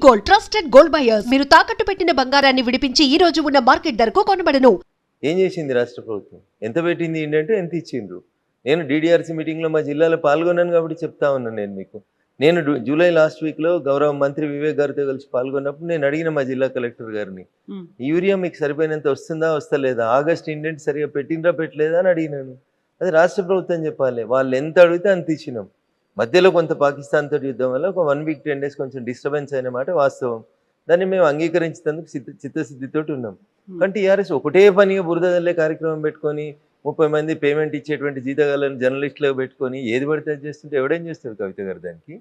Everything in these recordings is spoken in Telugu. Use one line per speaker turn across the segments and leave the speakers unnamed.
Gold, trusted gold buyers. మీరు తాకట్టు పెట్టిన బంగారాన్ని విడిపించి ఈ రోజు ఉన్న మార్కెట్ ధరకు కొనబడను.
ఏం చేసింది రాష్ట్ర ప్రభుత్వం? ఎంత పెట్టింది ఏంటంటే ఎంత ఇచ్చిండ్రు? నేను డీడీఆర్సీ మీటింగ్లో మా జిల్లాలో పాల్గొన్నాను కాబట్టి చెప్తా ఉన్నాను. నేను మీకు జూలై లాస్ట్ వీక్లో గౌరవ మంత్రి వివేక్ గారితో కలిసి పాల్గొన్నప్పుడు నేను అడిగిన మా జిల్లా కలెక్టర్ గారిని, యూరియా మీకు సరిపోయినంత వస్తుందా వస్తలేదా, ఆగస్ట్ ఇండెంట్ సరిగా పెట్టిండ్రా పెట్టలేదా అని అడిగినాను. అది రాష్ట్ర ప్రభుత్వం చెప్పాలి. వాళ్ళు ఎంత అడిగితే అంత ఇచ్చినాం. మధ్యలో కొంత పాకిస్తాన్ తోటి యుద్ధం వల్ల ఒక 1 వీక్ 10 డేస్ కొంచెం డిస్టర్బెన్స్ అయిన మాట వాస్తవం. దాన్ని మేము అంగీకరించేందుకు చిత్తశుద్ధితోటి ఉన్నాం. కానీ టీఆర్ఎస్ ఒకటే పనిగా బురద జల్లే కార్యక్రమం పెట్టుకొని 30 మంది పేమెంట్ ఇచ్చేటువంటి జీతగాళ్ళని జర్నలిస్టులకు పెట్టుకొని ఏది పడితే అది చేస్తుంటే ఎవడేం చేస్తాడు కవిత గారు? దానికి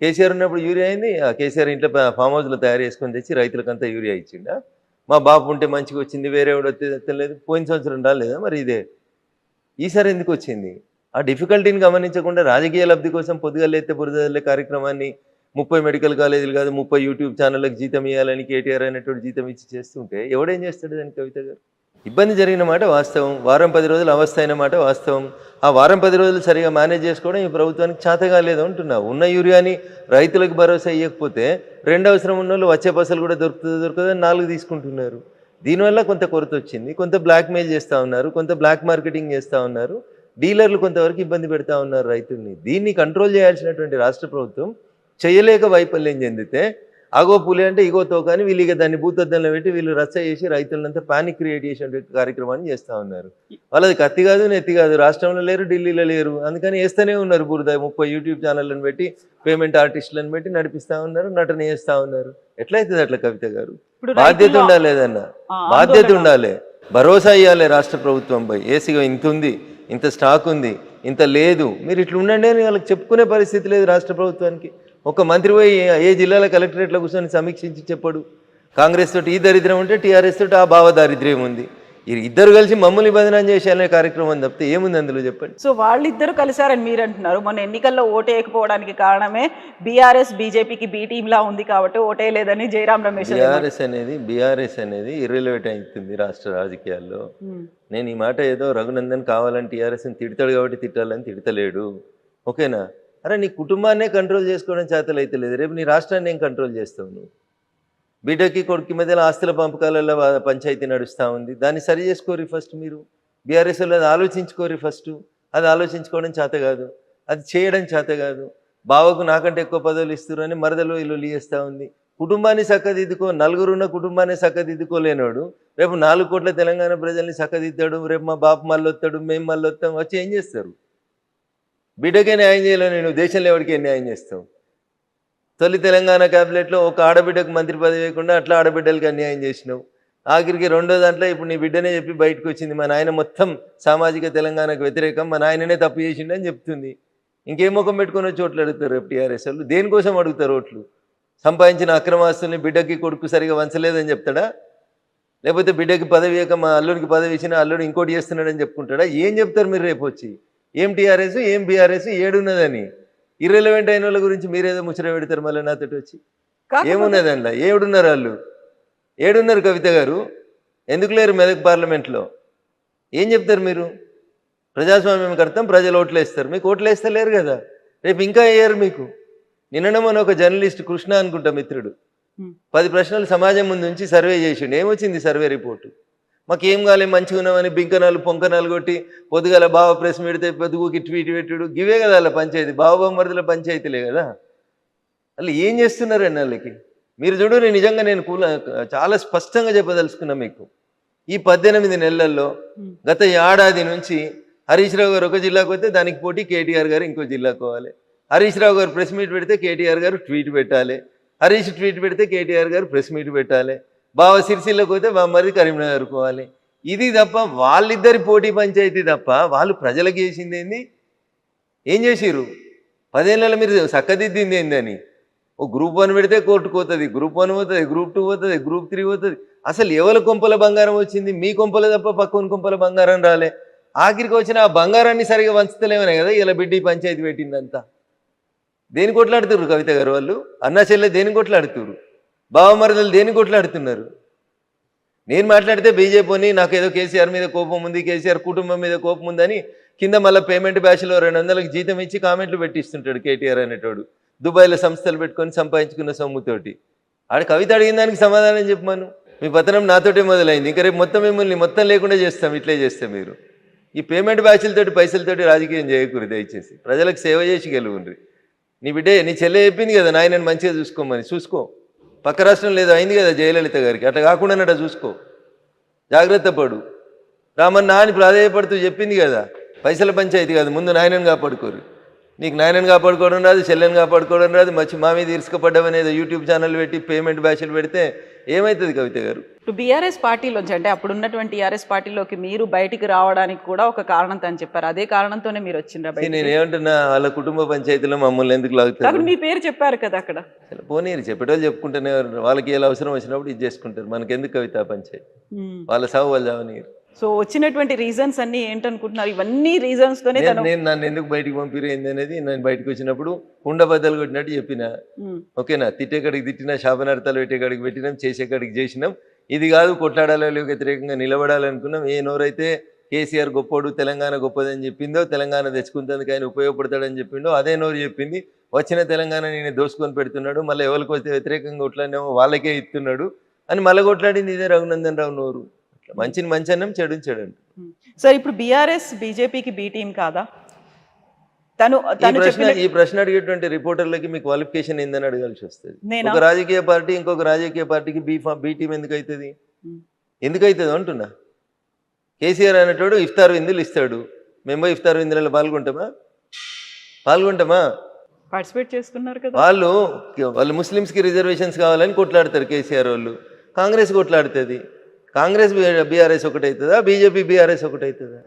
కేసీఆర్ ఉన్నప్పుడు యూరియా అయింది. ఆ కేసీఆర్ ఇంట్లో ఫామ్ హౌస్లో తయారు చేసుకొని తెచ్చి రైతులకంతా యూరియా ఇచ్చిండా? మా బాబు ఉంటే మంచిగా వచ్చింది, వేరే ఎవడో తెలియదు. పోయిన సంవత్సరం రాలేదా మరి? ఇదే ఈసారి ఎందుకు వచ్చింది? ఆ డిఫికల్టీని గమనించకుండా రాజకీయ లబ్ధి కోసం పొద్దుగా లేతే బురద జల్లే కార్యక్రమాన్ని 30 మెడికల్ కాలేజీలు కాదు 30 యూట్యూబ్ ఛానళ్ళకి జీతం ఇవ్వాలని కేటీఆర్ అనేటువంటి జీతం ఇచ్చి చేస్తుంటే ఎవడేం చేస్తాడు దానికి? కవిత గారు ఇబ్బంది జరిగిన మాట వాస్తవం. వారం 10 రోజులు అవస్థ అయిన మాట వాస్తవం. ఆ వారం 10 రోజులు సరిగా మేనేజ్ చేసుకోవడం ఈ ప్రభుత్వానికి చేతగా లేదు అంటున్నా. ఉన్న యూరియాని రైతులకు భరోసా ఇవ్వకపోతే రెండు అవసరం ఉన్న వాళ్ళు వచ్చే పసలు కూడా దొరకదని 4 తీసుకుంటున్నారు. దీనివల్ల కొంత కొరత వచ్చింది. కొంత బ్లాక్మెయిల్ చేస్తూ ఉన్నారు, కొంత బ్లాక్ మార్కెటింగ్ చేస్తూ ఉన్నారు. డీలర్లు కొంతవరకు ఇబ్బంది పెడతా ఉన్నారు రైతుల్ని. దీన్ని కంట్రోల్ చేయాల్సినటువంటి రాష్ట్ర ప్రభుత్వం చేయలేక వైఫల్యం చెందితే ఆగో పులి అంటే ఇగో తోకని వీళ్ళు ఇక దాన్ని భూతద్దంలో పెట్టి వీళ్ళు రచ్చ చేసి రైతులంతా పానిక్ క్రియేట్ చేసే కార్యక్రమాన్ని చేస్తూ ఉన్నారు. వాళ్ళది కత్తి కాదు నెత్తి కాదు. రాష్ట్రంలో లేరు, ఢిల్లీలో లేరు. అందుకని వేస్తూనే ఉన్నారు బురద. 30 యూట్యూబ్ ఛానళ్ళని పెట్టి పేమెంట్ ఆర్టిస్టులను పెట్టి నడిపిస్తూ ఉన్నారు, నటన చేస్తూ ఉన్నారు. ఎట్లయితుంది అట్లా కవిత గారు? బాధ్యత ఉండాలి, ఏదన్నా బాధ్యత ఉండాలి. భరోసా ఇవ్వాలి రాష్ట్ర ప్రభుత్వంపై. ఏసీగా ఇంత ఉంది, ఇంత స్టాక్ ఉంది, ఇంత లేదు, మీరు ఇట్లా ఉండండి అని వాళ్ళకి చెప్పుకునే పరిస్థితి లేదు రాష్ట్ర ప్రభుత్వానికి. ఒక మంత్రి పోయి ఏ జిల్లాల కలెక్టరేట్లో కూర్చొని సమీక్షించి చెప్పడు. కాంగ్రెస్ తోటి ఈ దరిద్రం ఉంటే టీఆర్ఎస్ తోటి ఆ భావ దారిద్ర్యం ఉంది. ఇద్దరు కలిసి మమ్మల్ని బదనాం చేసేయాలనే కార్యక్రమం తప్పితే ఏముంది అందులో చెప్పండి.
సో వాళ్ళిద్దరు కలిసారని మీరు అంటున్నారు. మొన్న ఎన్నికల్లో ఓటేయకపోవడానికి కారణమే బీఆర్ఎస్ బీజేపీకి బీ టీంలా ఉంది కాబట్టి ఓటేయలేదని జయరాం రమేష్.
బీఆర్ఎస్ అనేది ఇర్రెలెవెంట్ అవుతుంది రాష్ట్ర రాజకీయాల్లో. నేను ఈ మాట ఏదో రఘునందన్ కావాలని టీఆర్ఎస్ని తిడతాడు కాబట్టి తిట్టాలని తిడతలేడు, ఓకేనా? అరే నీ కుటుంబాన్నే కంట్రోల్ చేసుకోవడం చేతలైతే లేదు, రేపు నీ రాష్ట్రాన్ని ఏం కంట్రోల్ చేస్తావు నువ్వు? బిడ్డకి కొడుకు మధ్యలో ఆస్తుల పంపకాలలో పంచాయతీ నడుస్తూ ఉంది. దాన్ని సరి చేసుకోరి ఫస్ట్. మీరు బీఆర్ఎస్లో అది ఆలోచించుకోరి ఫస్ట్. అది ఆలోచించుకోవడం చేత కాదు, అది చేయడం చేత కాదు. బావకు నాకంటే ఎక్కువ పదవులు ఇస్తారు అని మరదలో ఇల్లు చేస్తూ ఉంది. కుటుంబాన్ని చక్కదిద్దుకో. నలుగురున్న కుటుంబాన్ని చక్కదిద్దుకోలేనోడు రేపు 4 కోట్ల తెలంగాణ ప్రజల్ని చక్కదిద్దాడు. రేపు మా బాపు మళ్ళీ వస్తాడు, మేము మళ్ళీ వస్తాం, వచ్చి ఏం చేస్తారు? బిడ్డకే న్యాయం చేయలేను, నువ్వు దేశంలో ఎవరికే న్యాయం చేస్తావు? తొలి తెలంగాణ క్యాబినెట్లో ఒక ఆడబిడ్డకు మంత్రి పదవి వేయకుండా అట్లా ఆడబిడ్డలకి అన్యాయం చేసినావు. ఆఖరికి రెండో దాంట్లో ఇప్పుడు నీ బిడ్డనే చెప్పి బయటకు వచ్చింది, మా నాయన మొత్తం సామాజిక తెలంగాణకు వ్యతిరేకం, మా నాయననే తప్పు చేసిండు అని చెప్తుంది. ఇంకేం ముఖం పెట్టుకుని వచ్చి ఓట్లు అడుగుతారు రేపు టీఆర్ఎస్ వాళ్ళు? దేనికోసం అడుగుతారు ఓట్లు? సంపాదించిన అక్రమాస్తుల్ని బిడ్డకి కొడుకు సరిగా వంచలేదని చెప్తాడా? లేకపోతే బిడ్డకి పదవి వేయక మా అల్లుడికి పదవి ఇచ్చినా అల్లుడు ఇంకోటి చేస్తున్నాడని చెప్పుకుంటాడా? ఏం చెప్తారు మీరు రేపు వచ్చి? ఏం టీఆర్ఎస్, ఏం బీఆర్ఎస్, ఏడున్నదని? ఇర్రెలవెంట్ అయిన వాళ్ళ గురించి మీరేదో ముచ్చట పెడతారు మళ్ళీ నాతో వచ్చి. ఏమున్నది అందులో? ఏడున్నారు వాళ్ళు? ఏడున్నారు కవిత గారు? ఎందుకు లేరు మెదక్ పార్లమెంట్లో? ఏం చెప్తారు మీరు? ప్రజాస్వామ్యం కడతాం, ప్రజలు ఓట్లు వేస్తారు. మీకు ఓట్లు వేస్తే లేరు కదా, రేపు ఇంకా వేయరు మీకు. నిన్నమని ఒక జర్నలిస్ట్ కృష్ణ అనుకుంటా మిత్రుడు 10 ప్రశ్నలు సమాజం ముందు నుంచి సర్వే చేసిండు. ఏమొచ్చింది సర్వే రిపోర్టు? మాకేం కాలే, మంచిగా ఉన్నామని బింకనాలు పొంకనాలు కొట్టి పొద్దుగాల బావ ప్రెస్ పెడితే పొద్దుగుకి ట్వీట్ పెట్టుడు, గివే కదా అలా పంచాయతీ. బావబొమ్మరుదుల పంచాయతీలే కదా. అలా ఏం చేస్తున్నారండి వాళ్ళకి? మీరు చూడు, నిజంగా నేను చాలా స్పష్టంగా చెప్పదలుచుకున్నా మీకు. ఈ 18 నెలల్లో గత ఏడాది నుంచి హరీష్ రావు గారు ఒక జిల్లాకు వస్తే దానికి పోటీ కేటీఆర్ గారు ఇంకో జిల్లాకు పోవాలి. హరీష్ రావు గారు ప్రెస్ మీట్ పెడితే కేటీఆర్ గారు ట్వీట్ పెట్టాలి. హరీష్ ట్వీట్ పెడితే కేటీఆర్ గారు ప్రెస్ మీట్ పెట్టాలి. బావ సిరిసిల్లకు పోతే మరి కరీంనగర్ పోవాలి. ఇది తప్ప వాళ్ళిద్దరి పోటీ పంచాయతీ తప్ప వాళ్ళు ప్రజలకు చేసింది ఏంది? ఏం చేసిర్రు? 10 ఏళ్ళలో మీరు చక్కదిద్దింది ఏందని? ఓ గ్రూప్ 1 పెడితే కోర్టుకు పోతుంది, గ్రూప్ 1 పోతుంది, గ్రూప్ 2 పోతుంది, గ్రూప్ 3 పోతుంది. అసలు ఎవరి కొంపల బంగారం వచ్చింది? మీ కొంపల తప్ప పక్కన కొంపల బంగారం రాలే. ఆఖరికి వచ్చిన ఆ బంగారాన్ని సరిగా వంచుతలేమనే కదా ఇలా బిడ్డి పంచాయతీ పెట్టిందంతా. దేని కొట్లాడుతున్నారు కవిత గారు వాళ్ళు? అన్నా చెల్లె దేని కొట్లాడుతున్నారు? బావమరదలు దేని కొట్లాడుతున్నారు? నేను మాట్లాడితే బీజేపీని నాకేదో కేసీఆర్ మీద కోపం ఉంది, కేసీఆర్ కుటుంబం మీద కోపం ఉందని కింద మళ్ళీ పేమెంట్ బ్యాచ్లో 200లకు జీతం ఇచ్చి కామెంట్లు పెట్టిస్తుంటాడు కేటీఆర్ అనేటోడు. దుబాయ్లో సంస్థలు పెట్టుకొని సంపాదించుకున్న సొమ్ముతోటి. ఆడ కవిత అడిగిన దానికి సమాధానం చెప్పమను. మీ పతనం నాతోటే మొదలైంది, ఇంకా రేపు మొత్తం మిమ్మల్ని మొత్తం లేకుండా చేస్తాం. ఇట్లే చేస్తే మీరు ఈ పేమెంట్ బ్యాచ్లతోటి పైసలతోటి రాజకీయం చేయకూడదు దయచేసి. ప్రజలకు సేవ చేసి గెలువుండ్రి. నీ బిడ్డే నీ చెల్లె చెప్పింది కదా నాయనని మంచిగా చూసుకోమని, చూసుకో. పక్క రాష్ట్రం లేదు అయింది కదా జయలలిత గారికి, అట్లా కాకుండా చూసుకో, జాగ్రత్త పడు. రామన్న అని ప్రాధేయపడుతూ చెప్పింది కదా, పైసల పంచాయతీ కాదు, ముందు నాయనని కాపాడుకోరు. నీకు నాయనని కాపాడుకోవడం రాదు, చెల్లెని కాపాడుకోవడం రాదు, మా మీద ఇరుసుకపడ్డమనేది యూట్యూబ్ ఛానల్ పెట్టి పేమెంట్ బ్యాచ్లు పెడితే ఏమవుతుంది కవిత గారు?
ఇప్పుడు బీఆర్ఎస్ పార్టీలోంచి అంటే అప్పుడు ఉన్నటువంటి టీఆర్ఎస్ పార్టీలోకి మీరు బయటికి రావడానికి కూడా ఒక కారణం అని చెప్పారు. అదే కారణంతోనే మీరు వచ్చిండ్రా?
నేను ఏమంటున్నా, వాళ్ళ కుటుంబ పంచాయతీలో మమ్మల్ని ఎందుకు లాగుతారు?
మీ పేరు చెప్పారు కదా అక్కడ.
పోనీరు, చెప్పేటోళ్ళు చెప్పుకుంటేనే, వాళ్ళకి ఎలా అవసరం వచ్చినప్పుడు ఇది చేసుకుంటారు. మనకెందుకు కవిత పంచాయతీ? వాళ్ళ సాగు వాళ్ళు చావనీరు.
సో వచ్చినటువంటి రీజన్స్ అన్ని ఏంటనుకుంటున్నారు? ఇవన్నీ రీజన్స్ తోనే
నేను నన్ను ఎందుకు బయటికి పంపిరేంది అనేది నేను బయటకు వచ్చినప్పుడు కుండ బద్దలు కొట్టినట్టు చెప్పిన. ఓకేనా? తిట్టేకాడికి తిట్టినా, శాపనార్థాలు పెట్టేకాడికి పెట్టినాం, చేసేకాడికి చేసినాం. ఇది కాదు కొట్లాడాలి వ్యతిరేకంగా నిలబడాలనుకున్నాం. ఏ నోరైతే కేసీఆర్ గొప్పోడు, తెలంగాణ గొప్పదని చెప్పిందో, తెలంగాణ తెచ్చుకుంటందుకు ఆయన ఉపయోగపడతాడని చెప్పిండో అదే నోరు చెప్పింది. వచ్చిన తెలంగాణ నేను దోసుకొని పెడుతున్నాడు, మళ్ళీ ఎవరికి వస్తే వ్యతిరేకంగా కొట్లాడినేమో వాళ్ళకే ఇస్తున్నాడు అని మళ్ళీ కొట్లాడింది ఇదే రఘునందన్ రావు నోరు. మంచిని మంచి అన్నం, చెడు చెడు.
సార్ ఇప్పుడు బీఆర్ఎస్ బీజేపీకి బి టీం కాదా?
ఈ ప్రశ్న అడిగేటువంటి రిపోర్టర్లకి మీ క్వాలిఫికేషన్ ఏందని అడగాల్సి వస్తుంది. ఒక రాజకీయ పార్టీ ఇంకొక రాజకీయ పార్టీకి బి టీం ఎందుకు అవుతుంది? ఎందుకు అవుతుంది అంటున్నా. కేసీఆర్ అనేటోడు ఇఫ్తార్ విందులు ఇస్తాడు, మేము ఇఫ్తార్ విందులలో పాల్గొంటామా?
పార్టిసిపేట్ చేస్తున్నారు కదా.
వాళ్ళు ముస్లిమ్స్కి రిజర్వేషన్స్ కావాలని కొట్లాడతారు కేసీఆర్ వాళ్ళు, కాంగ్రెస్ కొట్లాడుతుంది. కాంగ్రెస్ బీఆర్ఎస్ ఒకటవుతుందా? బీజేపీ బీఆర్ఎస్ ఒకటవుతుందా?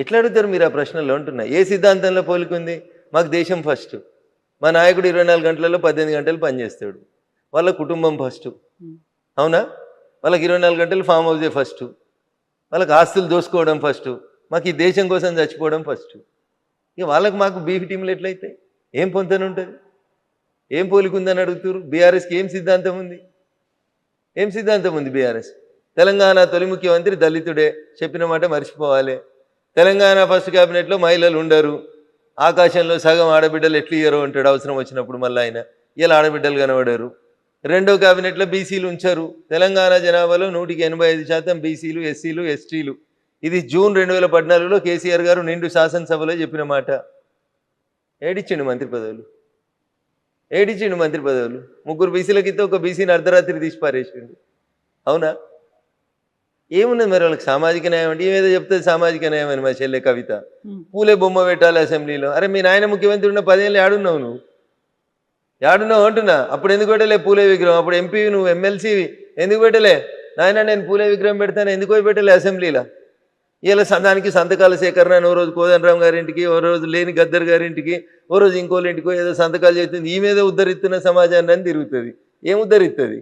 ఎట్లా అడుగుతారు మీరు ఆ ప్రశ్నలో అంటున్నా? ఏ సిద్ధాంతంలో పోలికుంది? మాకు దేశం ఫస్ట్, మా నాయకుడు 24 గంటలలో 18 గంటలు పనిచేస్తాడు, వాళ్ళ కుటుంబం ఫస్ట్. అవునా? వాళ్ళకి 24 గంటలు ఫామ్ హౌసే ఫస్ట్, వాళ్ళకి ఆస్తులు దోసుకోవడం ఫస్ట్, మాకు ఈ దేశం కోసం చచ్చిపోవడం ఫస్ట్. ఇక వాళ్ళకి మాకు బీఫ్ టీంలు ఎట్లయితే ఏం పొంతన ఉంటుంది? ఏం పోలికుందని అడుగుతారు? బీఆర్ఎస్కి ఏం సిద్ధాంతం ఉంది? బీఆర్ఎస్ తెలంగాణ తొలి ముఖ్యమంత్రి దళితుడే, చెప్పిన మాట మర్చిపోవాలి. తెలంగాణ ఫస్ట్ క్యాబినెట్లో మహిళలు ఉండరు, ఆకాశంలో సగం ఆడబిడ్డలు ఎట్లు ఇయ్యరో అంటాడు అవసరం వచ్చినప్పుడు. మళ్ళీ ఆయన ఇలా ఆడబిడ్డలు కనబడారు. రెండో క్యాబినెట్లో బీసీలు ఉంచారు. తెలంగాణ జనాభాలో 185% బీసీలు, ఎస్సీలు, ఎస్టీలు. ఇది జూన్ 2014లో కేసీఆర్ గారు నిండు శాసనసభలో చెప్పిన మాట. ఏడిచ్చిండు మంత్రి పదవులు. 3 బీసీలకిస్తే ఒక బీసీని అర్ధరాత్రి తీసి పారేసిండు. అవునా? ఏమున్నది మరి వాళ్ళకి సామాజిక న్యాయం అంటే? ఏమేదో చెప్తుంది సామాజిక న్యాయం అని మా చెల్లె కవిత. పూలే బొమ్మ పెట్టాలి అసెంబ్లీలో. అరే మీ నాయన ముఖ్యమంత్రి ఉన్న 10 ఏళ్ళు ఏడున్నావు నువ్వు? అంటున్నా. అప్పుడు ఎందుకు పెట్టలే పూలే విగ్రహం? అప్పుడు ఎంపీ నువ్వు, ఎమ్మెల్సీ ఎందుకు పెట్టలే? నాయన నేను పూలే విగ్రహం పెడతాను ఎందుకు పెట్టలే అసెంబ్లీలో? ఇలా దానికి సంతకాల సేకరణ అని ఓ రోజు కోదండరామ్ గారింటికి, ఓ రోజు లేని గద్దర్ గారింటికి, ఓ రోజు ఇంకోళ్ళ ఇంటికో ఏదో సంతకాలు చేస్తుంది. ఈ మీద ఉద్ధరిస్తున్న సమాజాన్ని అని తిరుగుతుంది. ఏం ఉద్ధరిస్తుంది?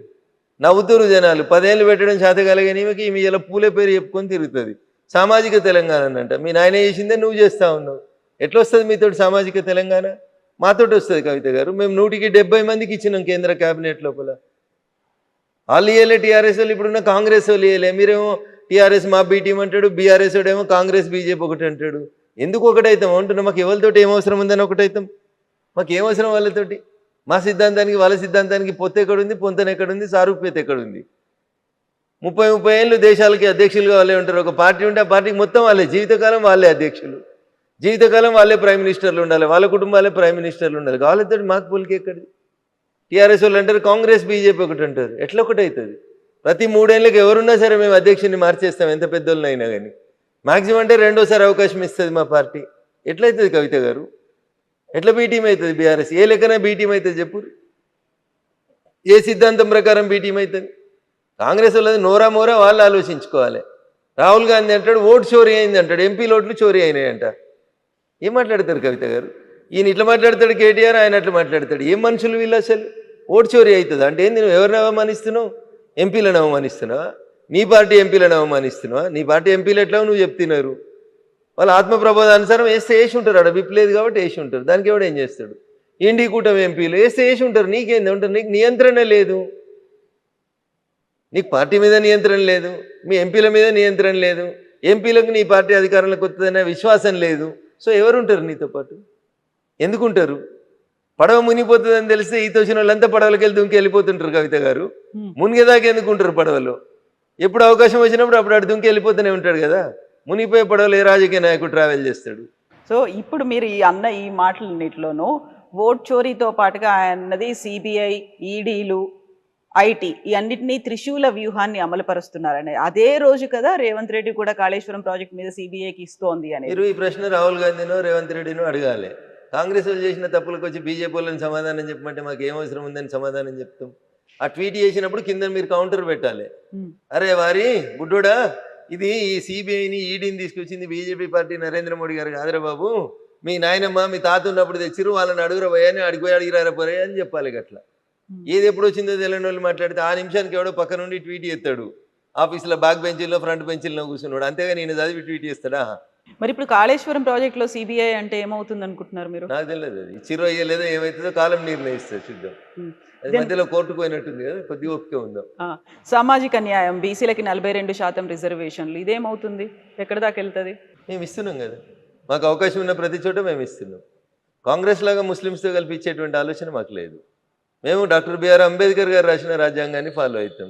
నవ్వుతురు జనాలు. 10 ఏళ్ళు పెట్టడం చేతగలిగాని ఈమె ఇలా పూలే పేరు చెప్పుకొని తిరుగుతుంది. సామాజిక తెలంగాణ అంట. మీ నాయన చేసిందే నువ్వు చేస్తూ ఉన్నావు. ఎట్లా వస్తుంది మీతోటి సామాజిక తెలంగాణ? మాతోటి వస్తుంది కవిత గారు. మేము 170 మందికి ఇచ్చినాం కేంద్ర క్యాబినెట్ లోపల. వాళ్ళు ఇయ్యలే, టీఆర్ఎస్ వాళ్ళు ఇప్పుడున్న కాంగ్రెస్ వాళ్ళు ఇయ్యలే. మీరేమో టీఆర్ఎస్ మా బీ టీం అంటాడు, బీఆర్ఎస్ వాడేమో కాంగ్రెస్ బీజేపీ ఒకటి అంటాడు. ఎందుకు ఒకటైతాం అంటున్నా? మాకు ఎవరితోటి ఏం అవసరం ఉందని ఒకటైతాం? మాకు ఏం అవసరం వాళ్ళతోటి? మా సిద్ధాంతానికి వాళ్ళ సిద్ధాంతానికి పొత్తు ఎక్కడుంది, పొంతన ఎక్కడుంది, సారూప్యత ఎక్కడుంది? 30 ఏళ్ళు దేశాలకి అధ్యక్షులుగా వాళ్ళే ఉంటారు. ఒక పార్టీ ఉంటే ఆ పార్టీకి మొత్తం వాళ్ళే, జీవితకాలం వాళ్ళే అధ్యక్షులు, జీవితకాలం వాళ్ళే ప్రైమ్ మినిస్టర్లు ఉండాలి, వాళ్ళ కుటుంబాలే ప్రైమ్ మినిస్టర్లు ఉండాలి. వాళ్ళతో మాకు పోలికి ఎక్కడిది? టీఆర్ఎస్ వాళ్ళు అంటారు కాంగ్రెస్ బీజేపీ ఒకటి అంటారు. ఎట్లా ఒకటి అవుతుంది? ప్రతి 3 ఏళ్ళకి ఎవరున్నా సరే మేము అధ్యక్షుడిని మార్చేస్తాం, ఎంత పెద్దోళ్ళని అయినా కానీ. మ్యాక్సిమం అంటే 2వ సారి అవకాశం ఇస్తుంది మా పార్టీ. ఎట్లయితుంది కవిత గారు? ఎట్లా బీటీం అవుతుంది బీఆర్ఎస్? ఏ లెక్కన బీటీం అవుతుంది చెప్పు? ఏ సిద్ధాంతం ప్రకారం బీటీం అవుతుంది? కాంగ్రెస్ వాళ్ళది నోరా మోరా వాళ్ళు ఆలోచించుకోవాలి. రాహుల్ గాంధీ అంటాడు ఓటు చోరీ అయింది అంటాడు, ఎంపీల ఓట్లు చోరీ అయినాయి అంట. ఏం మాట్లాడతారు కవిత గారు? ఈయన ఇట్లా మాట్లాడతాడు కేటీఆర్, ఆయన అట్లా మాట్లాడతాడు. ఏం మనుషులు వీళ్ళు అసలు? ఓటు చోరీ అవుతుంది అంటే ఏంది? నువ్వు ఎవరిని అవమానిస్తున్నావు? ఎంపీలను అవమానిస్తున్నావా? నీ పార్టీ ఎంపీలను అవమానిస్తున్నావా? నీ పార్టీ ఎంపీలు ఎట్లా నువ్వు చెప్తున్నారు? వాళ్ళు ఆత్మప్రబోధానుసారం వేసి ఉంటారు. ఆడ విప్పలేదు కాబట్టి వేసి ఉంటారు. దానికి ఎవడు ఏం చేస్తాడు? ఇండి కూటమి ఎంపీలు వేసి ఉంటారు. నీకేంది ఉంటారు? నీకు నియంత్రణ లేదు. నీకు పార్టీ మీద నియంత్రణ లేదు, మీ ఎంపీల మీద నియంత్రణ లేదు, ఎంపీలకు నీ పార్టీ అధికారంలోకి వస్తుందనే విశ్వాసం లేదు. సో ఎవరు ఉంటారు నీతో పాటు? ఎందుకుంటారు? పడవ మునిగిపోతుందని తెలిస్తే ఈత వచ్చిన వాళ్ళంతా పడవలకి వెళ్ళి దుంకి వెళ్ళిపోతుంటారు కవిత గారు. మునిగేదాకా ఎందుకుంటారు పడవలు? ఎప్పుడు అవకాశం వచ్చినప్పుడు అప్పుడు అటు దుంకి వెళ్ళిపోతూనే ఉంటాడు కదా. మునిగిపోయే పడవలు ఏ రాజకీయ నాయకుడు ట్రావెల్ చేస్తాడు?
సో ఇప్పుడు మీరు ఈ మాటలన్నిటిలోనూ ఓట్ చోరీతో పాటుగా ఆయనది సిబిఐ, ఈడీలు, ఐటీ ఈ అన్నిటినీ త్రిశూల వ్యూహాన్ని అమలుపరుస్తున్నారని అదే రోజు కదా రేవంత్ రెడ్డి కూడా కాళేశ్వరం ప్రాజెక్ట్ మీద సిబిఐకి ఇస్తోంది అని.
మీరు ఈ ప్రశ్న రాహుల్ గాంధీనో రేవంత్ రెడ్డినో అడగాలి. కాంగ్రెస్ వాళ్ళు చేసిన తప్పులకు వచ్చి బీజేపీ వాళ్ళని సమాధానం చెప్పమంటే మాకు ఏం అవసరం ఉందని సమాధానం చెప్తాం. ఆ ట్వీట్ చేసినప్పుడు కింద మీరు కౌంటర్ పెట్టాలి. అరే వారి బుడ్డోడా, ఇది ఈ సిబిఐని ఈడీని తీసుకొచ్చింది బీజేపీ పార్టీ నరేంద్ర మోడీ గారు కాదురా బాబు, మీ నాయనమ్మ మీ తాత ఉన్నప్పుడు తెచ్చిరు, వాళ్ళని అడుగురా పోయాని అడిగిపోయి అడిగిరారా పోయా అని చెప్పాలి. గట్లా ఏది ఎప్పుడు వచ్చిందో తెలియని వాళ్ళు మాట్లాడితే ఆ నిమిషానికి ఎవడో పక్క నుండి ట్వీట్ చేస్తాడు. ఆఫీసులో బ్యాక్ బెంచీల్లో ఫ్రంట్ బెంచీల్లో కూర్చున్నాడు, అంతేగా నేను చదివి ట్వీట్ చేస్తాడా?
మరి ఇప్పుడు కాళేశ్వరం ప్రాజెక్టులో సిబిఐ అంటే ఏమవుతుంది అనుకుంటున్నారు మీరు?
నాకు తెలియదు, అది ఇచ్చిరో అయ్యలేదో ఏమవుతుందో కాలం నిర్ణయిస్తుంది, చూద్దాం. అది మధ్యలో కోర్టుకు పోయినట్టుంది కదా, కొద్దిగా ఓపిక ఉందో.
సామాజిక న్యాయం, బీసీలకి 42% రిజర్వేషన్లు, ఇదేమవుతుంది? ఎక్కడి దాకా వెళ్తుంది?
మేము ఇస్తున్నాం కదా, మాకు అవకాశం ఉన్న ప్రతి చోట మేము ఇస్తున్నాం. కాంగ్రెస్ లాగా ముస్లిమ్స్తో కలిపి ఇచ్చేటువంటి ఆలోచన మాకు లేదు. మేము డాక్టర్ బిఆర్ అంబేద్కర్ గారు రాసిన రాజ్యాంగాన్ని ఫాలో అవుతాం.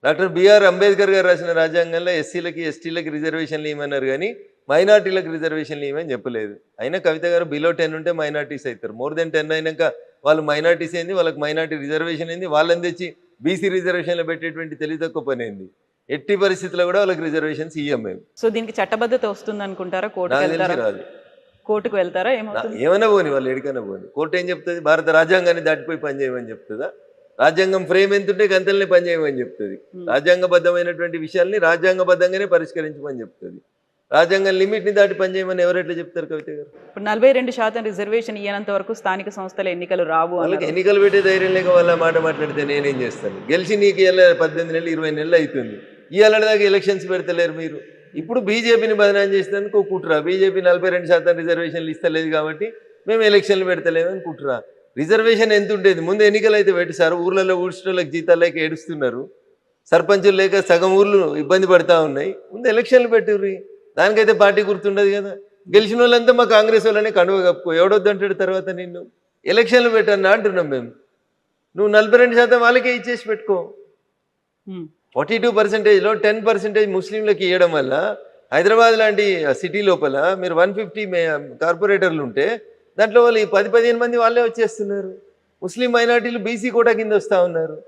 డాక్టర్ బిఆర్ అంబేద్కర్ గారు రాసిన రాజ్యాంగంలో ఎస్సీలకి ఎస్టీలకి రిజర్వేషన్లు ఇవ్వమన్నారు, కానీ మైనార్టీలకు రిజర్వేషన్లు ఇవ్వమని చెప్పలేదు. అయినా కవిత గారు బిలో 10 ఉంటే మైనార్టీస్ అవుతారు, మోర్ దెన్ 10 అయినాక వాళ్ళు మైనార్టీస్ అయింది, వాళ్ళకి మైనార్టీ రిజర్వేషన్ అయింది, వాళ్ళని తెచ్చి బీసీ రిజర్వేషన్లో పెట్టేటువంటి తెలివి తక్కువ పని అయింది. ఎట్టి పరిస్థితుల్లో కూడా వాళ్ళకి రిజర్వేషన్స్ ఇవ్వం మేము.
సో దీనికి చట్టబద్ధత వస్తుంది అనుకుంటారా?
రాదు.
కోర్టుకు వెళ్తారా?
ఏమైనా పోని, వాళ్ళు ఎడికైనా పోని, కోర్టు ఏం చెప్తుంది? భారత రాజ్యాంగాన్ని దాటిపోయి పనిచేయమని చెప్తుందా? రాజ్యాంగం ఫ్రేమ్ ఎంతుంటే గంతలనే పనిచేయమని చెప్తుంది. రాజ్యాంగబద్ధమైనటువంటి విషయాల్ని రాజ్యాంగబద్ధంగానే పరిష్కరించమని చెప్తుంది. రాజ్యాంగం లిమిట్ని దాటి పనిచేయమని ఎవరెట్లా చెప్తారు కవిత గారు?
ఇప్పుడు 42% రిజర్వేషన్ ఇయ్యనంత వరకు స్థానిక సంస్థల ఎన్నికలు రావు.
వాళ్ళకి ఎన్నికలు పెట్టే ధైర్యం లేక వాళ్ళ మాట మాట్లాడితే నేనేం చేస్తాను? గెలిచి నీకు ఇలా 18 నెలలు 20 నెలలు అవుతుంది, ఇవాళ దాకా ఎలక్షన్స్ పెడతలేరు మీరు. ఇప్పుడు బీజేపీని బదనాం చేసినందుకు కుట్రా, బీజేపీ 42% రిజర్వేషన్లు ఇస్తలేదు కాబట్టి మేము ఎలక్షన్లు పెడతలేమని కుట్రా. రిజర్వేషన్ ఎంత ఉండేది? ముందు ఎన్నికలు అయితే పెట్టి సార్, ఊర్లలో ఊడ్చడానికి జీతాలు లేక ఏడుస్తున్నారు, సర్పంచులు లేక సగం ఊర్లు ఇబ్బంది పడతా ఉన్నాయి, ముందు ఎలక్షన్లు పెట్టుర్రి. దానికైతే పార్టీ గుర్తుండదు కదా. గెలిచిన వాళ్ళంతా మా కాంగ్రెస్ వాళ్ళనే కండువ కప్పుకో, ఎవడొద్దంటాడు తర్వాత నిన్ను. ఎలక్షన్లు పెట్టన్నా అంటున్నాం మేము. నువ్వు 42% వాళ్ళకే ఇచ్చేసి పెట్టుకో. 42%లో 10% ముస్లింలకు ఇవ్వడం వల్ల హైదరాబాద్ లాంటి సిటీ లోపల మీరు 150 కార్పొరేటర్లు ఉంటే దాంట్లో వాళ్ళు 10-15 మంది వాళ్ళే వచ్చేస్తున్నారు. ముస్లిం మైనార్టీలు బీసీ కోటా కింద వస్తూ ఉన్నారు.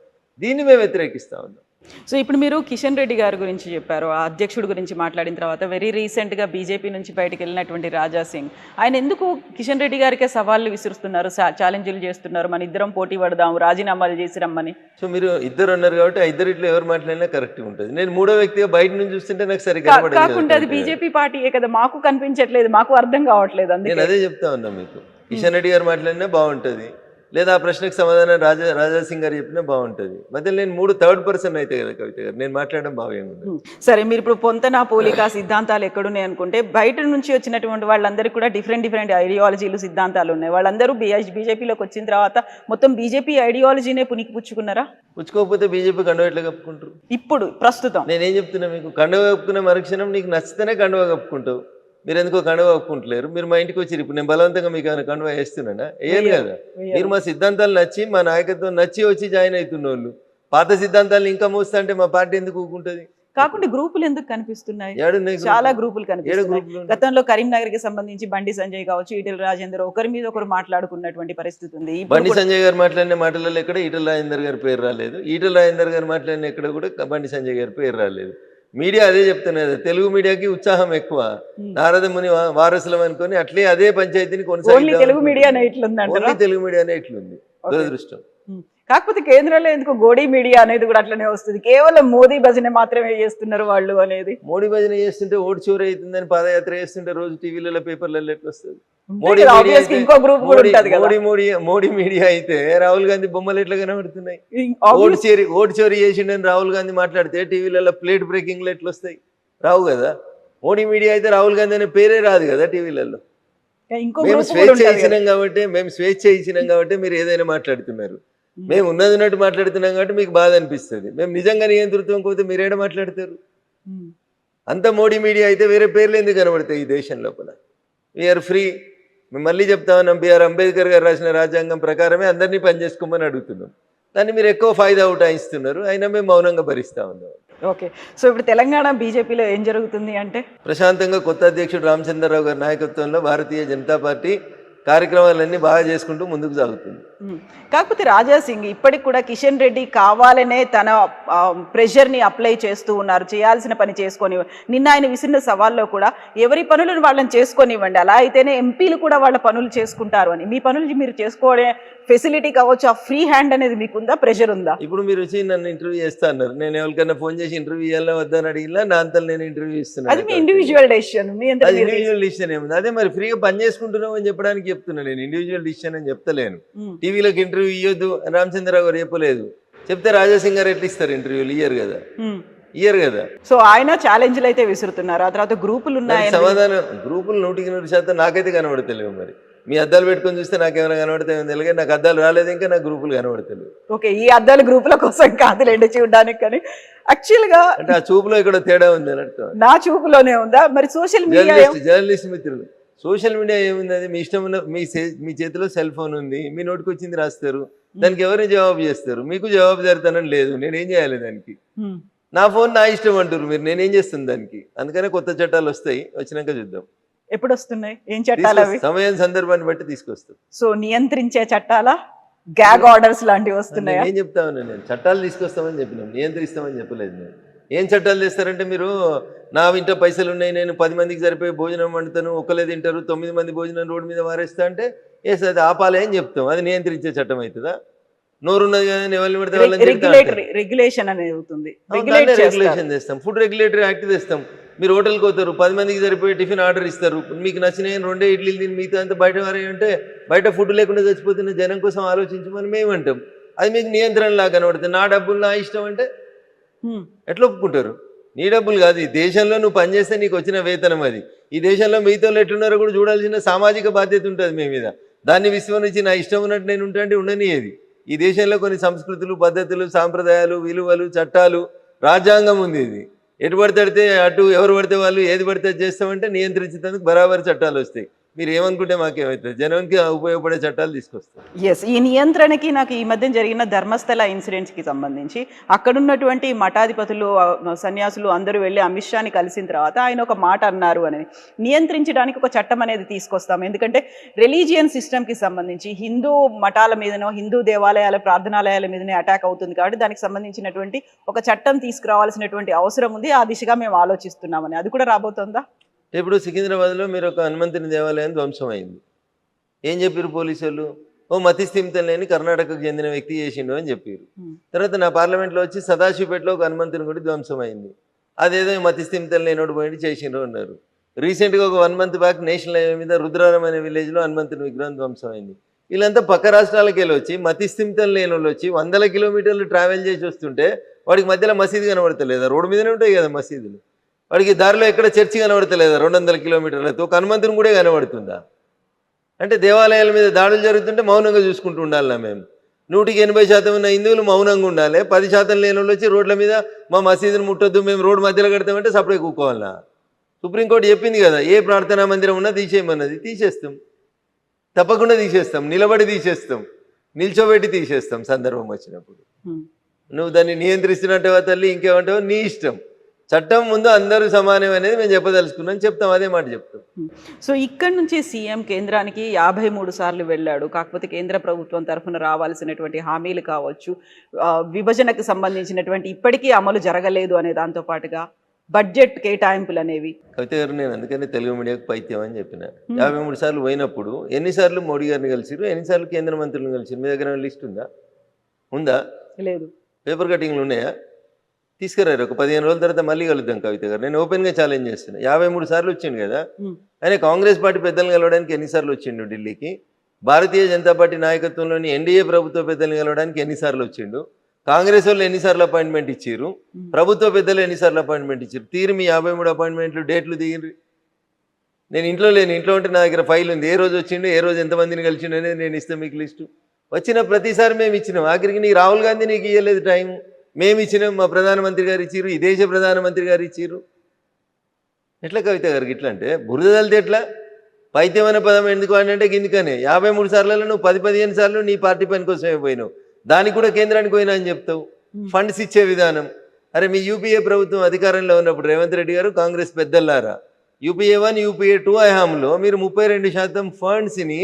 దీన్ని మేము వ్యతిరేకిస్తూ ఉన్నాం.
సో ఇప్పుడు మీరు కిషన్ రెడ్డి గారి గురించి చెప్పారు, ఆ అధ్యక్షుడి గురించి మాట్లాడిన తర్వాత వెరీ రీసెంట్గా బీజేపీ నుంచి బయటకు వెళ్ళినటువంటి రాజా సింగ్, ఆయన ఎందుకు కిషన్ రెడ్డి గారికే సవాళ్ళు విసురుస్తున్నారు, ఛాలెంజ్లు చేస్తున్నారు, మన ఇద్దరం పోటీ పడదాం, రాజీనామాలు చేసి రమ్మని? సో
మీరు ఇద్దరు అన్నారు కాబట్టి ఆ ఇద్దరిట్లో ఎవరు మాట్లాడినా కరెక్ట్గా ఉంటుంది. నేను మూడో వ్యక్తిగా బయట నుంచి చూస్తుంటే నాకు సరిగ్గా
కాకుండా అది బీజేపీ పార్టీయే కదా, మాకు కనిపించట్లేదు, మాకు అర్థం కావట్లేదు. అందుకే
నేను అదే చెప్తా ఉన్నా మీకు. కిషన్ రెడ్డి గారు మాట్లాడినా బాగుంటుంది, లేదా ఆ ప్రశ్నకు సమాధానం రాజా సింగ్ గారు చెప్పినా బాగుంటుంది. మధ్యలో నేను థర్డ్ పర్సన్ అయితే కదా కవిత గారు, నేను మాట్లాడడం బాగుంది.
సరే, మీరు ఇప్పుడు పొంతన పోలిక సిద్ధాంతాలు ఎక్కడున్నాయి అనుకుంటే, బయట నుంచి వచ్చినటువంటి వాళ్ళందరికీ కూడా డిఫరెంట్ ఐడియాలజీలు సిద్ధాంతాలు ఉన్నాయి. వాళ్ళందరూ బీజేపీలోకి వచ్చిన తర్వాత మొత్తం బీజేపీ ఐడియాలజీనే పుచ్చుకున్నారా?
పుచ్చుకోకపోతే బీజేపీ కండువ ఎట్లా కప్పుకుంటారు?
ఇప్పుడు ప్రస్తుతం
నేనేం చెప్తున్నా మీకు, కండువ కప్పుకున్న మరుక్షణం నీకు నచ్చితేనే కండువ కప్పుకుంటావు. మీరు ఎందుకో కండువ ఒప్పుకుంటలేరు. మీరు మా ఇంటికి వచ్చి ఇప్పుడు నేను బలవంతంగా మీకు ఏమైనా కండువ వేస్తున్నానా? వేయను కదా. మీరు మా సిద్ధాంతాలు నచ్చి, మా నాయకత్వం నచ్చి వచ్చి జాయిన్ అవుతున్న వాళ్ళు పాత సిద్ధాంతాలను ఇంకా మోస్తా అంటే మా పార్టీ ఎందుకు ఊకుంటుంది?
కాకుండా గ్రూపులు ఎందుకు కనిపిస్తున్నాయి? చాలా గ్రూపులు కనిపిస్తున్నాయి. గతంలో కరీంనగర్ కి సంబంధించి బండి సంజయ్ కావచ్చు, ఈటెల రాజేందర్ ఒకరి మీద ఒకరు మాట్లాడుకున్నటువంటి పరిస్థితి ఉంది.
బండి సంజయ్ గారు మాట్లాడిన మాటలలో ఎక్కడ ఈటెల రాజేందర్ గారి పేరు రాలేదు. ఈటెల రాజేందర్ గారు మాట్లాడిన ఎక్కడ కూడా బండి సంజయ్ గారి పేరు రాలేదు. మీడియా అదే చెప్తున్నది, తెలుగు మీడియాకి ఉత్సాహం ఎక్కువ, నారద ముని వారసులం అనుకొని అట్లే అదే పంచాయతీని కొనసాగి
తెలుగు మీడియానే
ఇట్లుంది దురదృష్టం.
కాకపోతే కేంద్రంలో ఎందుకు గోడీ మీడియా అనేది కూడా అట్లనే వస్తుంది. కేవలం మోదీ భజన మాత్రమే చేస్తున్నారు వాళ్ళు అనేది.
మోడీ భజన చేస్తుంటే ఓటు చోరీ అవుతుందని పాదయాత్ర చేస్తుంటే రోజు టీవీలలో పేపర్లలో ఎట్లా వస్తుంది? మోడీ మీడియా అయితే రాహుల్ గాంధీ బొమ్మలు ఎట్లా కనబడుతున్నాయి? ఓటు చోరీ చేసిండని రాహుల్ గాంధీ మాట్లాడితే టీవీలలో ప్లేట్ బ్రేకింగ్లు ఎట్లా వస్తాయి? రావు కదా. మోడీ మీడియా అయితే రాహుల్ గాంధీ అనే పేరే రాదు కదా టీవీలలో. మేము స్వేచ్ఛ ఇచ్చినాం కాబట్టి మీరు ఏదైనా మాట్లాడుతున్నారు. మేము ఉన్నట్టు మాట్లాడుతున్నాం కాబట్టి మీకు బాధ అనిపిస్తుంది. మేము నిజంగా నియంతృత్వం పోతే మీరేడ మాట్లాడతారు? అంత మోడీ మీడియా అయితే వేరే పేర్లు ఎందుకు కనబడతాయి ఈ దేశం లోపల? వీఆర్ ఫ్రీ, మేము మళ్ళీ చెప్తా ఉన్నాం, బిఆర్ అంబేద్కర్ గారు రాసిన రాజ్యాంగం ప్రకారమే అందరినీ పనిచేసుకోమని అడుగుతున్నాం. దాన్ని మీరు ఎక్కువ ఫాయిదా ఉటాయిస్తున్నారు, అయినా మేము మౌనంగా భరిస్తా ఉన్నాం.
ఓకే, సో ఇప్పుడు తెలంగాణ బీజేపీలో ఏం జరుగుతుంది అంటే
ప్రశాంతంగా కొత్త అధ్యక్షుడు రామచంద్రరావు గారి నాయకత్వంలో భారతీయ జనతా పార్టీ కార్యక్రమాలన్నీ బాగా చేసుకుంటూ ముందుకు సాగుతుంది.
కాకపోతే రాజా సింగ్ ఇప్పటికి కూడా కిషన్ రెడ్డి కావాలనే తన ప్రెషర్ని అప్లై చేస్తూ ఉన్నారు, చేయాల్సిన పని చేసుకొని. నిన్న ఆయన విసిరిన సవాల్లో కూడా ఎవరి పనులను వాళ్ళని చేసుకొనివ్వండి, అలా అయితేనే ఎంపీలు కూడా వాళ్ళ పనులు చేసుకుంటారు అని. మీ పనులు మీరు చేసుకోవడే ఫెసిలిటీ కావచ్చు, ఆ ఫ్రీ హ్యాండ్ అనేది మీకుందా, ప్రెషర్ ఉందా?
ఇప్పుడు మీరు వచ్చి నన్ను ఇంటర్వ్యూ చేస్తా అన్నారు, నేను ఎవరికైనా ఫోన్ చేసి ఇంటర్వ్యూ ఇవ్వాలని వద్దని అడిగినా నా అంతా నేను ఇంటర్వ్యూ ఇస్తున్నాను.
అది మీ ఇండివిజువల్ డెసిషన్.
ఇండివిజువల్ డిసిషన్ ఏముంది, అదే మరి ఫ్రీగా పని చేసుకుంటున్నాం అని చెప్పడానికి చెప్తున్నా. నేను ఇండివిజువల్ డిసిషన్ అని చెప్తలేను. టీవీలోకి ఇంటర్వ్యూ ఇవ్వద్దు అని రామచంద్రరావు గారు చెప్పలేదు. చెప్తే రాజాసింగ్ గారు ఎట్లా ఇస్తారు ఇంటర్వ్యూలు? ఇయ్యరు కదా.
సో ఆయన ఛాలెంజ్లు అయితే విసురుతున్నారు. ఆ తర్వాత గ్రూపులు ఉన్నాయి,
సమాధానం గ్రూపులు 100% నాకైతే కనబడతలేవు. మరి మీ అద్దాలు పెట్టుకొని చూస్తే నాకేమైనా కనబడతాయి తెలియదు. నాకు అద్దాలు రాలేదు, ఇంకా నాకు గ్రూపులు కనబడతలేవు.
ఓకే, ఈ అద్దాల గ్రూపుల కోసం కాదులేండి చూడడానికి, కానీ యాక్చువల్ గా
అంటే ఆ చూపులో ఇక్కడ తేడా ఉంది అని అర్థం.
నా చూపులోనే ఉందా? మరి సోషల్ మీడియా,
జర్నలిస్ట్ మిత్రులు, సోషల్ మీడియా ఏముంది? అది మీ ఇష్టం ఉన్న మీ చేతిలో సెల్ ఫోన్ ఉంది, మీ నోటికి వచ్చింది రాస్తారు, దానికి ఎవరిని జవాబు చేస్తారు? మీకు జవాబు జరుగుతానని లేదు, నేనేం చేయాలి దానికి? నా ఫోన్ నా ఇష్టం అంటారు మీరు, నేనేం చేస్తాను దానికి? అందుకనే కొత్త చట్టాలు వస్తాయి, వచ్చినాక చూద్దాం.
ఎప్పుడు వస్తున్నాయి? ఏం చట్టాలు అవి?
సమయం సందర్భాన్ని బట్టి తీసుకొస్తాం.
సో నియంత్రించే చట్టాలా, గ్యాగ్ ఆర్డర్స్ లాంటివి వస్తున్నాయి?
ఏం చెప్తా ఉన్నా, నేను చట్టాలు తీసుకొస్తామని చెప్పినాం, నియంత్రిస్తామని చెప్పలేదు. నేను ఏం చట్టాలు తెస్తారంటే, మీరు నా ఇంట పైసలు ఉన్నాయి, నేను 10 మందికి సరిపోయి భోజనం వండుతాను, ఒకళ్ళే తింటారు, 9 మంది భోజనం రోడ్డు మీద వారేస్తా అంటే ఏస్ అది ఆపాలి అని చెప్తాం. అది నియంత్రించే చట్టం అవుతుందా? నోరున్నది కదా, ఎవరిని పడితే వాళ్ళని
రెగ్యులేషన్ అనేది అవుతుంది.
రెగ్యులేషన్ తెస్తాం, ఫుడ్ రెగ్యులేటరీ యాక్ట్ తెస్తాం. మీరు హోటల్కి పోతారు, 10 మందికి సరిపోయి టిఫిన్ ఆర్డర్ ఇస్తారు, మీకు నచ్చినాయి 2 ఇడ్లీలు తిని మిగతా అంతా బయట వారే అంటే బయట ఫుడ్ లేకుండా చచ్చిపోతున్న జనం కోసం ఆలోచించమని మేము అంటాం. అది మీకు నియంత్రణలా కనబడుతుంది. నా డబ్బులు నా ఇష్టం అంటే ఎట్లా ఒప్పుకుంటారు? నీ డబ్బులు కాదు, ఈ దేశంలో నువ్వు పనిచేస్తే నీకు వచ్చిన వేతనం అది. ఈ దేశంలో మిగతా ఎట్లున్నారో కూడా చూడాల్సిన సామాజిక బాధ్యత ఉంటుంది మీ మీద. దాన్ని విశ్వసించి నా ఇష్టం ఉన్నట్టు నేను ఉంటా అంటే ఉండనియేది. ఈ దేశంలో కొన్ని సంస్కృతులు, పద్ధతులు, సాంప్రదాయాలు, విలువలు, చట్టాలు, రాజ్యాంగం ఉంది. ఇది ఎటు పడితే అటు ఎవరు పడితే వాళ్ళు ఏది పడితే చేస్తామంటే నియంత్రించేందుకు బరాబరి చట్టాలు వస్తాయి. మీరు ఏమనుకుంటే మాకేమవుతుంది? జనానికి ఉపయోగపడే చట్టాలు తీసుకొస్తాం.
ఎస్, ఈ నియంత్రణకి నాకు ఈ మధ్య జరిగిన ధర్మస్థల ఇన్సిడెంట్స్కి సంబంధించి అక్కడున్నటువంటి మఠాధిపతులు, సన్యాసులు అందరూ వెళ్ళి అమిత్ షాని కలిసిన తర్వాత ఆయన ఒక మాట అన్నారు అని, నియంత్రించడానికి ఒక చట్టం అనేది తీసుకొస్తాం. ఎందుకంటే రిలీజియన్ సిస్టమ్కి సంబంధించి హిందూ మఠాల మీదనో, హిందూ దేవాలయాల ప్రార్థనాలయాల మీదనే అటాక్ అవుతుంది కాబట్టి దానికి సంబంధించినటువంటి ఒక చట్టం తీసుకురావాల్సినటువంటి అవసరం ఉంది. ఆ దిశగా మేము ఆలోచిస్తున్నామని. అది కూడా రాబోతుందా?
ఇప్పుడు సికింద్రాబాద్లో మీరు ఒక హనుమంతుని దేవాలయం ధ్వంసం అయింది. ఏం చెప్పారు పోలీసు వాళ్ళు? ఓ మతిస్థిమితం లేని కర్ణాటకకు చెందిన వ్యక్తి చేసిండు అని చెప్పారు. తర్వాత నా పార్లమెంట్లో వచ్చి సదాశివపేటలో ఒక హనుమంతుని గుడి ధ్వంసం అయింది. అదేదో మతిస్థిమితం లేనోడు పోయి చేసిండ్రు అన్నారు. రీసెంట్గా ఒక 1 month బ్యాక్ నేషనల్ హైవే మీద రుద్రారం అనే విలేజ్లో హనుమంతుని విగ్రహం ధ్వంసం అయింది. వీళ్ళంతా పక్క రాష్ట్రాలకు వెళ్ళి వచ్చి మతిస్థిమితం లేని వాళ్ళు వచ్చి 100 kilometers ట్రావెల్ చేసి వస్తుంటే వాడికి మధ్యలో మసీదు కనబడతలేదా? రోడ్డు మీదనే ఉంటాయి కదా మసీదులు. వాడికి దారిలో ఎక్కడ చర్చి కనబడతలేదా? 200 kilometers ఒక హనుమంతుని కూడా కనబడుతుందా? అంటే దేవాలయాల మీద దాడులు జరుగుతుంటే మౌనంగా చూసుకుంటూ ఉండాలన్నా మేము? 180% ఉన్న హిందువులు మౌనంగా ఉండాలి, 10% లేని వాళ్ళు వచ్చి రోడ్ల మీద మా మసీదుని ముట్టొద్దు, మేము రోడ్డు మధ్యలో కడతామంటే సపరేట్ కూకోవాలన్నా? సుప్రీంకోర్టు చెప్పింది కదా, ఏ ప్రార్థనా మందిరం ఉన్నా తీసేయమన్నది. తీసేస్తాం, తప్పకుండా తీసేస్తాం, నిలబడి తీసేస్తాం, నిల్చోబెట్టి తీసేస్తాం సందర్భం వచ్చినప్పుడు. నువ్వు దాన్ని నియంత్రిస్తున్నట్టువా తల్లి, ఇంకేమంటావో నీ ఇష్టం. చట్టం ముందు అందరూ సమానం అనేది మేము చెప్పదలుచుకున్నాం, చెప్తాం, అదే మాట చెప్తాం.
సో ఇక్కడ నుంచి సీఎం కేంద్రానికి 53 సార్లు వెళ్ళాడు. కాకపోతే కేంద్ర ప్రభుత్వం తరఫున రావాల్సినటువంటి హామీలు కావచ్చు, విభజనకు సంబంధించినటువంటి ఇప్పటికీ అమలు జరగలేదు అనే దాంతో పాటుగా బడ్జెట్ కేటాయింపులు అనేవి.
కవిత గారు, నేను అందుకని తెలుగు మీడియాకు పైత్యం అని చెప్పిన. 53 సార్లు పోయినప్పుడు ఎన్నిసార్లు మోడీ గారిని కలిసిరు, ఎన్నిసార్లు కేంద్ర మంత్రులను కలిసిరు? మీ దగ్గర లిస్ట్ ఉందా?
లేదు.
పేపర్ కటింగ్లు ఉన్నాయా? తీసుకురారు. ఒక 15 రోజుల తర్వాత మళ్ళీ కలుద్దాం కవిత గారు. నేను ఓపెన్గా ఛాలెంజ్ చేస్తున్నా. 53 సార్లు వచ్చిండు కదా ఆయన. కాంగ్రెస్ పార్టీ పెద్దలను కలవడానికి ఎన్నిసార్లు వచ్చిండు ఢిల్లీకి? భారతీయ జనతా పార్టీ నాయకత్వంలోని ఎన్డీఏ ప్రభుత్వ పెద్దలను కలవడానికి ఎన్నిసార్లు వచ్చిండు? కాంగ్రెస్ వాళ్ళు ఎన్నిసార్లు అపాయింట్మెంట్ ఇచ్చారు? ప్రభుత్వ పెద్దలు ఎన్నిసార్లు అపాయింట్మెంట్ ఇచ్చారు? తీరు మీ 53 అపాయింట్మెంట్లు డేట్లు దిగిరి. నేను ఇంట్లో లేని, ఇంట్లో ఉంటే నా దగ్గర ఫైల్ ఉంది. ఏ రోజు వచ్చిండు, ఏ రోజు ఎంతమందిని కలిసిండు అనేది నేను ఇస్తాను మీకు లిస్టు. వచ్చిన ప్రతిసారి మేము ఇచ్చినాం. ఆఖరికి నీకు రాహుల్ గాంధీ నీకు ఇవ్వలేదు టైం, మేము ఇచ్చినాం, మా ప్రధానమంత్రి గారు ఇచ్చిరు, ఈ దేశ ప్రధానమంత్రి గారు ఇచ్చిరు. ఎట్లా కవిత గారికి ఇట్లా అంటే బురద తల్లితే ఎట్లా? పైత్యం అనే పదం ఎందుకు అంటే గిందుకనే 53 సార్లలో నువ్వు 10-15 సార్లు నీ పార్టీ పని కోసమే పోయినావు, దానికి కూడా కేంద్రానికి పోయినా అని చెప్తావు. ఫండ్స్ ఇచ్చే విధానం, అరే మీ యూపీఏ ప్రభుత్వం అధికారంలో ఉన్నప్పుడు రేవంత్ రెడ్డి గారు కాంగ్రెస్ పెద్దలారా యూపీఏ 1 యూపీఏ 2 హయాంలో మీరు 32% ఫండ్స్ని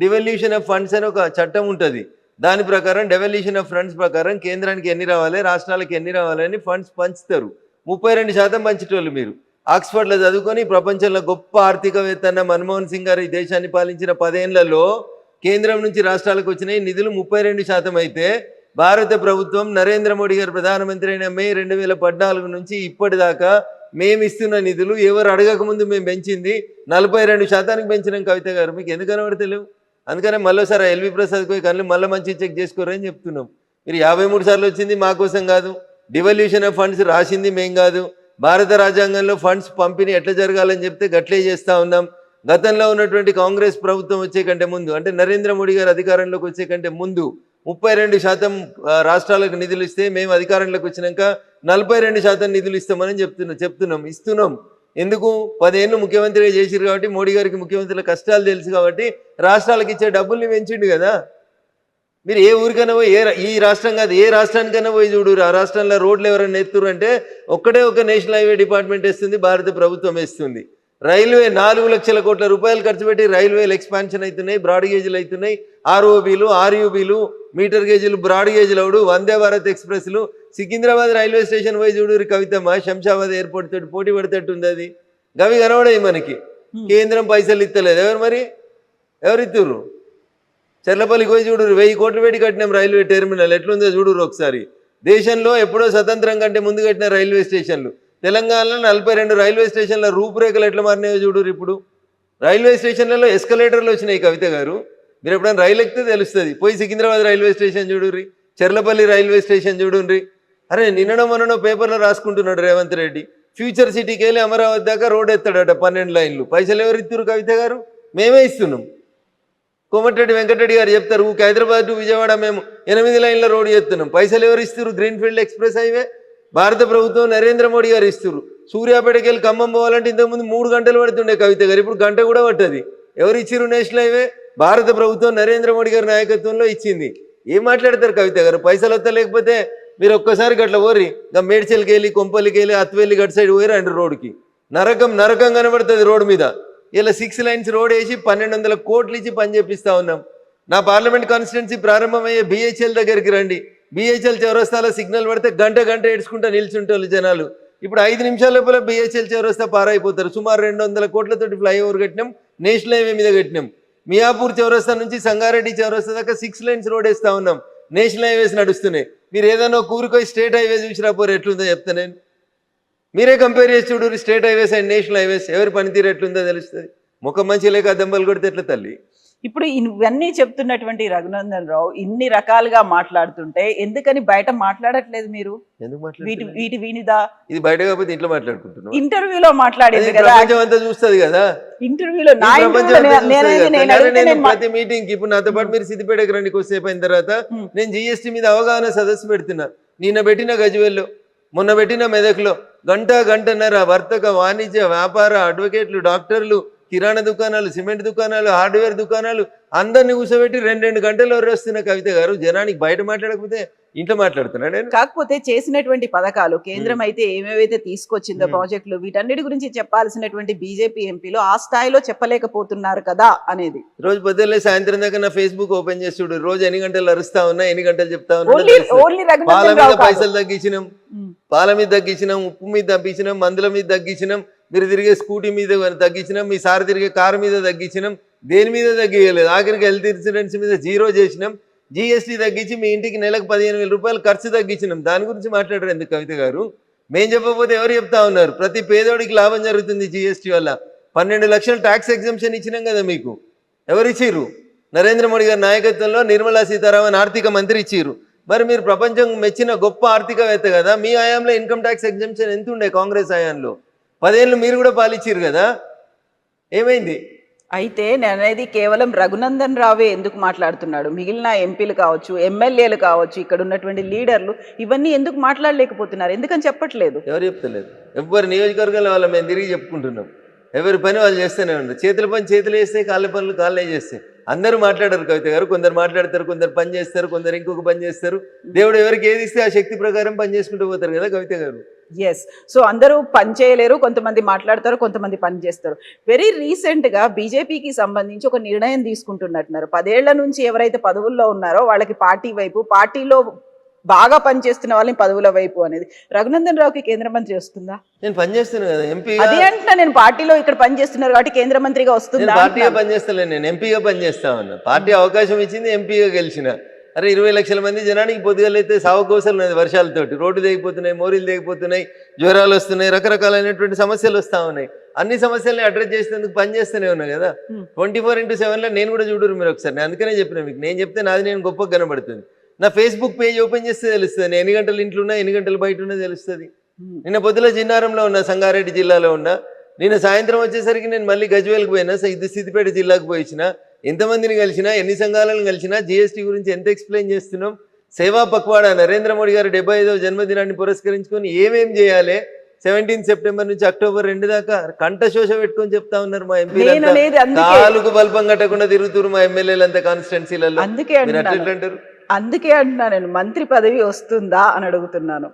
డివల్యూషన్ ఆఫ్ ఫండ్స్ అని ఒక చట్టం ఉంటుంది, దాని ప్రకారం డెవల్యూషన్ ఆఫ్ ఫండ్స్ ప్రకారం కేంద్రానికి ఎన్ని రావాలి రాష్ట్రాలకు ఎన్ని రావాలని ఫండ్స్ పంచుతారు. 32% పంచేటోళ్ళు మీరు. ఆక్స్ఫర్డ్లో చదువుకొని ప్రపంచంలో గొప్ప ఆర్థికవేత్త అన్న మన్మోహన్ సింగ్ గారు ఈ దేశాన్ని పాలించిన 10 ఏళ్లలో కేంద్రం నుంచి రాష్ట్రాలకు వచ్చిన నిధులు 32% అయితే భారత ప్రభుత్వం నరేంద్ర మోడీ గారు ప్రధానమంత్రి అయిన మే 2014 నుంచి ఇప్పటిదాకా మేము ఇస్తున్న నిధులు ఎవరు అడగకముందు మేము పెంచింది 42% పెంచినాం. కవిత గారు మీకు ఎందుకు కనబడతలేవు? అందుకనే మళ్ళీసారి ఎల్వి ప్రసాద్ పోయి కళ్ళు మళ్ళీ మంచి చెక్ చేసుకోరని చెప్తున్నాం. మీరు 53 సార్లు వచ్చింది మా కోసం కాదు, డివల్యూషన్ ఆఫ్ ఫండ్స్ రాసింది మేం కాదు, భారత రాజ్యాంగంలో ఫండ్స్ పంపిణీ ఎట్లా జరగాలని చెప్తే గట్లే చేస్తూ ఉన్నాం. గతంలో ఉన్నటువంటి కాంగ్రెస్ ప్రభుత్వం వచ్చే కంటే ముందు అంటే నరేంద్ర మోడీ గారు అధికారంలోకి వచ్చే కంటే ముందు 32% రాష్ట్రాలకు నిధులు ఇస్తే మేము అధికారంలోకి వచ్చినాక 42% నిధులు ఇస్తామని ఇస్తున్నాం. ఎందుకు? 10 ఏళ్ళు ముఖ్యమంత్రిగా చేసిరు కాబట్టి, మోడీ గారికి ముఖ్యమంత్రుల కష్టాలు తెలుసు కాబట్టి రాష్ట్రాలకు ఇచ్చే డబ్బుల్ని పెంచిండు కదా. మీరు ఏ ఊరికైనా పోయి ఈ రాష్ట్రం కాదు ఏ రాష్ట్రానికైనా పోయి చూడు, ఆ రాష్ట్రంలో రోడ్లు ఎవరైనా ఎత్తురు అంటే ఒక్కటే ఒక నేషనల్ హైవే డిపార్ట్మెంట్ వేస్తుంది, భారత ప్రభుత్వం వేస్తుంది. రైల్వే 4 లక్షల కోట్ల రూపాయలు ఖర్చు పెట్టి రైల్వేలు ఎక్స్పాన్షన్ అవుతున్నాయి, బ్రాడ్ గేజ్లు అవుతున్నాయి, ఆర్ఓబీలు ఆర్యూబీలు metre గేజ్లు broad గేజ్లు అవుడు, Vande Bharat ఎక్స్ప్రెస్లు. Secunderabad railway station పోయి చూడు కవితమ్మ, శంషాబాద్ ఎయిర్పోర్ట్ తోటి పోటీ పడేటట్టుంది. అది గవి కనబడాయి మనకి. కేంద్రం పైసలు ఇస్తలేదు. ఎవరు ఇస్తుర్రు? చెర్లపల్లికి పోయి చూడు 1000 కోట్లు పెట్టి కట్టినాం రైల్వే టెర్మినల్, ఎట్లుందో చూడు ఒకసారి. దేశంలో ఎప్పుడో స్వతంత్రం కంటే ముందు కట్టిన రైల్వే స్టేషన్లు. తెలంగాణలో 42 రైల్వే స్టేషన్ల రూపురేఖలు ఎట్లా మారినాయో చూడు. ఇప్పుడు రైల్వే స్టేషన్లలో ఎస్కలేటర్లు వచ్చినాయి కవిత గారు, మీరు ఎప్పుడైనా రైలు ఎక్కితే తెలుస్తుంది. పోయి సికింద్రాబాద్ రైల్వే స్టేషన్ చూడుర్రి, చెర్లపల్లి రైల్వే స్టేషన్ చూడుర్రి. అరే నిన్ననో మొన్ననో పేపర్లో రాసుకుంటున్నాడు రేవంత్ రెడ్డి, ఫ్యూచర్ సిటీకి వెళ్ళి అమరావతి దాకా రోడ్ ఎత్తాడట 12 లైన్లు. పైసలు ఎవరు ఇస్తున్నారు కవిత గారు? మేమే ఇస్తున్నాం. కోమటిరెడ్డి వెంకటరెడ్డి గారు చెప్తారు హైదరాబాద్ టు విజయవాడ మేము 8 లైన్ల రోడ్డు చేస్తున్నాం. పైసలు ఎవరు ఇస్తారు? గ్రీన్ఫీల్డ్ ఎక్స్ప్రెస్ హైవే భారత ప్రభుత్వం నరేంద్ర మోడీ గారు ఇస్తారు. సూర్యాపేటకి వెళ్ళి ఖమ్మం పోవాలంటే ఇంతకుముందు 3 గంటలు పడుతుండే కవిత గారు, ఇప్పుడు గంట కూడా పట్టది. ఎవరు ఇచ్చిరు నేషనల్ హైవే? భారత ప్రభుత్వం నరేంద్ర మోడీ గారి నాయకత్వంలో ఇచ్చింది. ఏం మాట్లాడతారు కవిత గారు? పైసలు వస్తా లేకపోతే మీరు ఒక్కసారి గట్ల పోరి, ఇంకా మేడ్చల్కి వెళ్ళి కొంపల్లికి వెళ్ళి అత్వెల్లి గట్ సైడ్ పోయి రండి రోడ్డుకి. నరకం కనబడుతుంది రోడ్డు మీద. ఇలా 6 లైన్స్ రోడ్ వేసి 1200 కోట్లు ఇచ్చి పని చేపిస్తా ఉన్నాం. నా పార్లమెంట్ కాన్స్టిట్యున్సీ ప్రారంభమయ్యే బిహెచ్ఎల్ దగ్గరికి రండి, బిహెచ్ఎల్ చౌరస్తాలో సిగ్నల్ పడితే గంట ఏడ్చుకుంటా నిల్చుంటారు జనాలు. ఇప్పుడు 5 నిమిషాల లోపల బిహెచ్ఎల్ చౌరస్తా పారైపోతారు. సుమారు 200 కోట్లతోటి ఫ్లైఓవర్ కట్టినాం, నేషనల్ హైవే మీద కట్టినాం. మియాపూర్ చౌరస్తా నుంచి సంగారెడ్డి చౌరస్తా దాకా 6 లైన్స్ రోడ్ వేస్తా ఉన్నాం, నేషనల్ హైవేస్ నడుస్తున్నాయి. మీరు ఏదైనా కూరుకోయి స్టేట్ హైవే చూసిరా పోరు ఎట్లుందో చెప్తా నేను. మీరే కంపేర్ చేసి చూడు state highways and national highways, ఎవరి పనితీరు ఎట్లుందో తెలుస్తుంది. ముఖం మంచి లేక దెబ్బలు కొడితే ఎట్లా తల్లి?
ఇప్పుడు ఇవన్నీ చెప్తున్నటువంటి రఘునందన్ రావు ఇన్ని రకాలుగా మాట్లాడుతుంటే ఎందుకని బయట మాట్లాడట్లేదు మీరు? వీటి వీనిదా
ఇది బయట కాకపోతే ఇంట్లో మాట్లాడుకుంటున్నాం.
ఇంటర్వ్యూలో మాట్లాడేది కదా,
ప్రపంచం అంతా చూస్తుంది కదా.
ఇంటర్వ్యూలో
ప్రతి మీటింగ్ ఇప్పుడు నాతో పాటు మీరు సిద్దిపేటకి రండి, కొద్దిసేపు అయిన తర్వాత నేను జిఎస్టీ మీద అవగాహన సదస్సు పెడుతున్నా. నిన్న పెట్టిన గజ్వేల్లో, మొన్న పెట్టిన మెదక్లో గంటన్నర వర్తక వాణిజ్య వ్యాపార అడ్వకేట్లు, డాక్టర్లు, కిరాణా దుకాణాలు, సిమెంట్ దుకాణాలు, హార్డ్వేర్ దుకాణాలు అందరినీ కూర్చోబెట్టి 2 గంటలు వస్తున్న కవిత గారు. జనానికి బయట మాట్లాడకపోతే ఇంట్లో మాట్లాడుతున్నాడు.
కాకపోతే చేసినటువంటి పథకాలు కేంద్రం అయితే ఏమేవైతే తీసుకొచ్చిందో ప్రాజెక్టులు, వీటన్నిటి గురించి చెప్పాల్సినటువంటి బీజేపీ ఎంపీలు ఆ స్థాయిలో చెప్పలేకపోతున్నారు కదా అనేది.
రోజు పొద్దున్నే సాయంత్రం దాకా నా ఫేస్బుక్ ఓపెన్ చేసి చూడు, రోజు ఎన్ని గంటలు అరుస్తా ఉన్నా, ఎన్ని గంటలు చెప్తా ఉన్నా. పాల మీద పైసలు తగ్గించినాం, పాల మీద తగ్గించినాం, ఉప్పు మీద తగ్గించినాం, మందుల మీద తగ్గించినాం, మీరు తిరిగే స్కూటీ మీద తగ్గించినాం, మీ సార్ తిరిగే కారు మీద తగ్గించినాం, దేని మీద తగ్గియలేదు. ఆఖరికి హెల్త్ ఇన్సూరెన్స్ మీద 0 చేసినాం, జిఎస్టీ తగ్గించి మీ ఇంటికి నెలకు 15,000 రూపాయలు ఖర్చు తగ్గించినాం. దాని గురించి మాట్లాడారు ఎందుకు కవిత గారు? మేం చెప్పకపోతే ఎవరు చెప్తా ఉన్నారు? ప్రతి పేదోడికి లాభం జరుగుతుంది జిఎస్టీ వల్ల. 12 లక్షలు ట్యాక్స్ ఎగ్జంప్షన్ ఇచ్చినాం కదా మీకు. ఎవరు ఇచ్చిర్రు? నరేంద్ర మోడీ గారి నాయకత్వంలో నిర్మలా సీతారామన్ ఆర్థిక మంత్రి ఇచ్చిర్రు. మరి మీరు ప్రపంచం మెచ్చిన గొప్ప ఆర్థికవేత్త కదా, మీ హయాంలో ఇన్కమ్ ట్యాక్స్ ఎగ్జంప్షన్ ఎంత ఉండే? కాంగ్రెస్ హయాంలో 10 ఏళ్ళు మీరు కూడా పాలిచ్చిర్రు కదా, ఏమైంది?
అయితే నేను అనేది కేవలం రఘునందన్ రావే ఎందుకు మాట్లాడుతున్నాడు, మిగిలిన ఎంపీలు కావచ్చు, ఎమ్మెల్యేలు కావచ్చు, ఇక్కడ ఉన్నటువంటి లీడర్లు ఇవన్నీ ఎందుకు మాట్లాడలేకపోతున్నారు? ఎందుకని చెప్పట్లేదు?
ఎవరు చెప్తలేదు? ఎవరి నియోజకవర్గాల వాళ్ళ మేము తిరిగి చెప్పుకుంటున్నాం. ఎవరి పని వాళ్ళు చేస్తూనే ఉంటారు. చేతుల పని చేతులు వేస్తే కాళ్ళ పనులు కాళ్ళే చేస్తాయి. అందరూ మాట్లాడారు కవిత గారు. కొందరు మాట్లాడతారు, కొందరు పని చేస్తారు, కొందరు ఇంకొక పని చేస్తారు. దేవుడు ఎవరికి ఏది ఇస్తే ఆ శక్తి ప్రకారం పని చేసుకుంటూ పోతారు కదా కవిత గారు.
ఎస్. సో అందరూ పని చేయలేరు, కొంతమంది మాట్లాడతారు, కొంతమంది పని చేస్తారు. వెరీ రీసెంట్ గా బీజేపీకి సంబంధించి ఒక నిర్ణయం తీసుకుంటున్నట్టున్నారు. 10 ఏళ్ల నుంచి ఎవరైతే పదవుల్లో ఉన్నారో వాళ్ళకి పార్టీ వైపు, పార్టీలో బాగా పనిచేస్తున్న వాళ్ళని పదవుల వైపు అనేది. రఘునందన్ రావుకి కేంద్ర మంత్రి వస్తుందా?
నేను పని చేస్తాను కదా ఎంపీ.
అదే అంటున్నా నేను, పార్టీలో ఇక్కడ పని చేస్తున్నారు కాబట్టి కేంద్ర మంత్రిగా వస్తుందా?
పార్టీగా పనిచేస్తలే, నేను ఎంపీగా పనిచేస్తా ఉన్నా. పార్టీ అవకాశం ఇచ్చింది, ఎంపీగా గెలిచిన. అరే 20 లక్షల మంది జనానికి పొద్దుగలైతే సావకోసలు ఉన్నది వర్షాలతోటి. రోడ్డు తెగిపోతున్నాయి, మోరీలు తెగిపోతున్నాయి, జ్వరాలు వస్తున్నాయి, రకరకాలైనటువంటి సమస్యలు వస్తూ ఉన్నాయి. అన్ని సమస్యల్ని అడ్రస్ చేసేందుకు పని చేస్తూనే ఉన్నా కదా. 24/7 నేను కూడా చూడరు మీరు ఒకసారి. నేను అందుకనే చెప్పిన మీకు, నేను చెప్తే నాది నేను గొప్పగా కనబడుతుంది. నా ఫేస్బుక్ పేజ్ ఓపెన్ చేస్తే తెలుస్తుంది నేను ఎన్ని గంటలు ఇంట్లో ఉన్నా, ఎన్ని గంటలు బయట ఉన్నా తెలుస్తుంది. నిన్న పొద్దుల జిన్నారంలో ఉన్నా, సంగారెడ్డి జిల్లాలో ఉన్నా. నిన్న సాయంత్రం వచ్చేసరికి నేను మళ్ళీ గజ్వేల్కి పోయినా, సిద్దిపేట జిల్లాకు పోయినా. ఎంతమందిని కలిసినా, ఎన్ని సంఘాలను కలిసినా, జిఎస్టీ గురించి ఎంత ఎక్స్ప్లెయిన్ చేస్తున్నాం. సేవా పక్వాడా నరేంద్ర మోడీ గారు 75వ జన్మదినాన్ని పురస్కరించుకొని ఏమేం చేయాలి, 17 సెప్టెంబర్ నుంచి అక్టోబర్ 2 దాకా కంఠశోష పెట్టుకొని చెప్తా ఉన్నారు మా ఎంపీలు. కాలుకు బల్పం కట్టకుండా తిరుగుతున్నారు మా ఎమ్మెల్యేలు అంతా కాన్స్టిట్యున్సీలలో.
అందుకే అంటున్నా నేను, మంత్రి పదవి వస్తుందా అని అడుగుతున్నాను.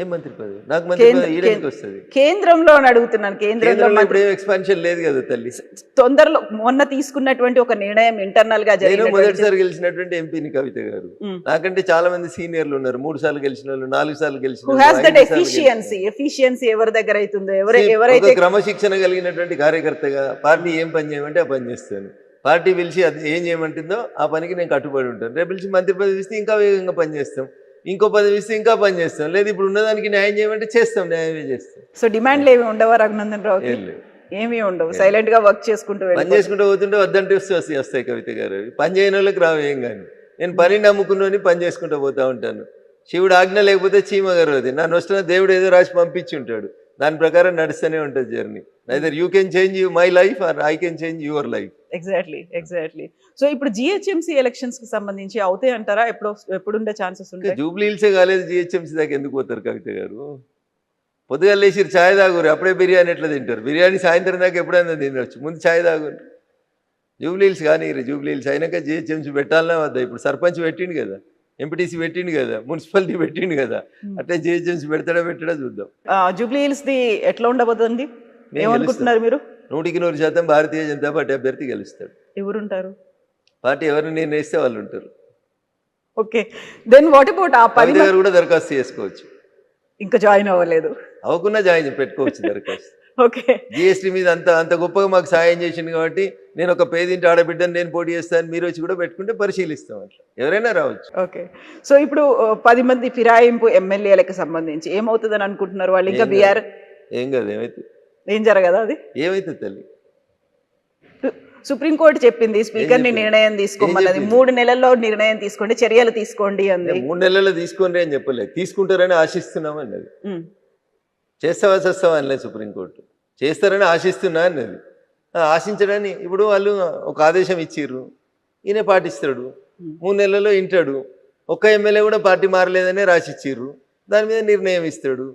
ఏం మంత్రి పదవి? నాకు మంత్రి పదవి ఈడేందుకు వస్తుంది?
కేంద్రంలో అని అడుగుతున్నాను. కేంద్రంలో
ఇప్పుడు ఏం ఎక్స్పాన్షన్ లేదు కదా తల్లి.
తొందరలో మొన్న తీసుకున్నటువంటి ఒక నిర్ణయం ఇంటర్నల్ గా
నేను మొదటిసారి గెలిచినటువంటి ఎంపీని కవిత గారు. నాకంటే చాలా మంది సీనియర్లు ఉన్నారు, 3 సార్లు గెలిచిన వాళ్ళు, 4 సార్లు గెలిచిన.
ఎఫిషియన్సీ ఎవరి దగ్గర అవుతుందో, ఎవరైతే
క్రమశిక్షణ కలిగినటువంటి కార్యకర్తగా పార్టీ ఏం పని చేయమంటే ఆ పని చేస్తాను. పార్టీ పిలిచి అది ఏం చేయమంటుందో ఆ పనికి నేను కట్టుబడి ఉంటాను. రేపు పిలిచి మంత్రి పదవి ఇస్తే ఇంకా వేగంగా పనిచేస్తాం, ఇంకో పదవి ఇస్తే ఇంకా పని చేస్తాం. లేదు ఇప్పుడు ఉన్నదానికి న్యాయం చేయమంటే చేస్తాం, న్యాయమే చేస్తాం.
సో డిమాండ్లు ఏమి ఉండవా రఘునందన్ రావు? ఏమీ ఉండవు, సైలెంట్ గా వర్క్ చేసుకుంటూ
పని చేసుకుంటూ పోతుంటే వద్దంటే వస్తాయి కవిత గారు. పని చేయని వాళ్ళకి రావు ఏం కానీ. నేను పని నమ్ముకుని పని చేసుకుంటూ పోతా ఉంటాను. శివుడు ఆజ్ఞ లేకపోతే చీమ గారు అది నన్ను వస్తున్న దేవుడు ఏదో రాసి పంపించి ఉంటాడు, దాని ప్రకారం నడుస్తూనే ఉంటుంది journey. Neither you can change my life or I can change your life.
Exactly. So ఇప్పుడు జిహెచ్ఎంసీ ఎలక్షన్స్ కి సంబంధించి అవుతాయి అంటారా? ఎప్పుడుండే ఛాన్సెస్ ఉంటాయి?
జూబ్లీ హిల్సే కాలేదు, జిహెచ్ఎంసీ దాకా ఎందుకు పోతారు కవిత గారు? పొద్దుగా లేచి ఛాయ్ తాగురు, అప్పుడే బిర్యానీ ఎట్లా తింటారు? బిర్యానీ సాయంత్రం దాకా ఎప్పుడైనా తినవచ్చు, ముందు ఛాయ్ తాగురు. జూబ్లీ హిల్స్ కానీ జూబ్లీ హిల్స్ అయినాక జిహెచ్ఎంసీ పెట్టాలనే వద్దా? ఇప్పుడు సర్పంచ్ పెట్టిండు కదా, ఎంపీటీసీ పెట్టిండు కదా, మున్సిపాలిటీ పెట్టిండు కదా, అట్లా జిహెచ్ఎంసీ పెట్టడా చూద్దాం.
జూబ్లీ హిల్స్ ది ఎట్లా ఉండబోతుంది ఏమనుకుంటున్నారు మీరు?
100% భారతీయ జనతా పార్టీ అభ్యర్థి గెలుస్తాడు.
ఎవరుంటారు?
పార్టీ ఎవరిని నిర్ణయిస్తే వాళ్ళు ఉంటారు.
ఓకే, దెన్ వాట్ అబౌట్ ఆ 10
గారు కూడా దరఖాస్తు చేసుకోవచ్చు.
ఇంకా జాయిన్ అవ్వలేదు,
అవ్వకుండా జాయిన్ పెట్టుకోవచ్చు దరఖాస్తు.
ఓకే,
జిఎస్టీ మీద అంత గొప్పగా మాకు సాయం చేసింది కాబట్టి నేను ఒక పేదింటి ఆడబిడ్డను నేను పోటీ చేస్తాను, మీరు వచ్చి కూడా పెట్టుకుంటే పరిశీలిస్తాం, అట్లా ఎవరైనా రావచ్చు.
ఓకే, సో ఇప్పుడు 10 మంది ఫిరాయింపు ఎమ్మెల్యేలకు సంబంధించి ఏమవుతుందని అనుకుంటున్నారు వాళ్ళు? ఇంకా బీఆర్
ఏం కాదు, ఏం
జరగదా? అది
ఏమైతుంది తల్లి?
సుప్రీంకోర్టు చెప్పింది స్పీకర్ని నిర్ణయం తీసుకోమన్నది. 3 నెలల్లో నిర్ణయం తీసుకోండి, చర్యలు తీసుకోండి అంది.
3 నెలల్లో తీసుకోండి అని చెప్పలేదు, తీసుకుంటారని ఆశిస్తున్నాం అన్నది. చేస్తావా చేస్తావా అనలేదు సుప్రీంకోర్టు, చేస్తారని ఆశిస్తున్నా అన్నది. ఆశించడాన్ని ఇప్పుడు వాళ్ళు ఒక ఆదేశం ఇచ్చిర్రు, ఈయన పాటిస్తాడు, 3 నెలల్లో వింటాడు. ఒక్క ఎమ్మెల్యే కూడా పార్టీ మారలేదనే రాసిచ్చిర్రు, దాని మీద నిర్ణయం ఇస్తాడు,